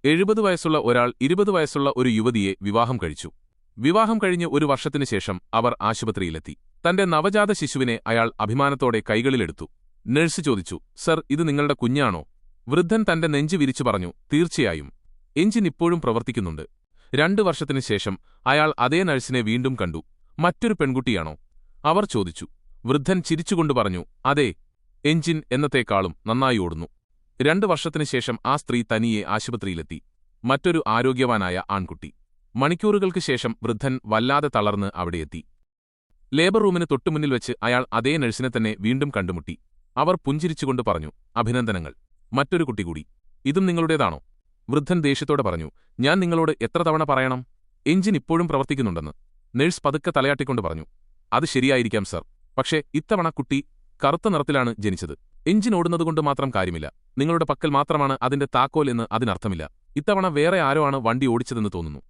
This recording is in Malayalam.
70 വയസ്സുള്ള ഒരാൾ 20 വയസ്സുള്ള ഒരു യുവതിയെ വിവാഹം കഴിച്ചു. വിവാഹം കഴിഞ്ഞ് ഒരു വർഷത്തിനു ശേഷം അവർ ആശുപത്രിയിലെത്തി. തന്റെ നവജാത ശിശുവിനെ അയാൾ അഭിമാനത്തോടെ കൈകളിലെടുത്തു. നഴ്സ് ചോദിച്ചു, സർ, ഇത് നിങ്ങളുടെ കുഞ്ഞാണോ? വൃദ്ധൻ തന്റെ നെഞ്ചു വിരിച്ചു പറഞ്ഞു, തീർച്ചയായും. എഞ്ചിൻ ഇപ്പോഴും പ്രവർത്തിക്കുന്നുണ്ട്. 2 വർഷത്തിനു ശേഷം അയാൾ അതേ നഴ്സിനെ വീണ്ടും കണ്ടു. മറ്റൊരു പെൺകുട്ടിയാണോ? അവർ ചോദിച്ചു. വൃദ്ധൻ ചിരിച്ചുകൊണ്ട് പറഞ്ഞു, അതെ, എഞ്ചിൻ എന്നത്തേക്കാളും നന്നായി ഓടുന്നു. 2 വർഷത്തിനു ശേഷം ആ സ്ത്രീ തനിയെ ആശുപത്രിയിലെത്തി. മറ്റൊരു ആരോഗ്യവാനായ ആൺകുട്ടി. മണിക്കൂറുകൾക്ക് ശേഷം വൃദ്ധൻ വല്ലാതെ തളർന്ന് അവിടെയെത്തി. ലേബർ റൂമിന് തൊട്ടുമുന്നിൽ വെച്ച് അയാൾ അതേ നഴ്സിനെ തന്നെ വീണ്ടും കണ്ടുമുട്ടി. അവർ പുഞ്ചിരിച്ചുകൊണ്ട് പറഞ്ഞു, അഭിനന്ദനങ്ങൾ. മറ്റൊരു കുട്ടി കൂടി. ഇതും നിങ്ങളുടേതാണോ? വൃദ്ധൻ ദേഷ്യത്തോടെ പറഞ്ഞു, ഞാൻ നിങ്ങളോട് എത്ര തവണ പറയണം? എഞ്ചിൻ ഇപ്പോഴും പ്രവർത്തിക്കുന്നുണ്ടെന്ന്. നഴ്സ് പതുക്കെ തലയാട്ടിക്കൊണ്ട് പറഞ്ഞു, അത് ശരിയായിരിക്കാം സർ, പക്ഷേ ഇത്തവണ കുട്ടി കറുത്ത നിറത്തിലാണ് ജനിച്ചത്. എഞ്ചിൻ ഓടുന്നതുകൊണ്ട് മാത്രം കാര്യമില്ല. നിങ്ങളുടെ പക്കൽ മാത്രമാണ് അതിന്റെ താക്കോൽ എന്ന് അതിനർത്ഥമില്ല. ഇത്തവണ വേറെ ആരോ ആണ് വണ്ടി ഓടിച്ചതെന്ന് തോന്നുന്നു.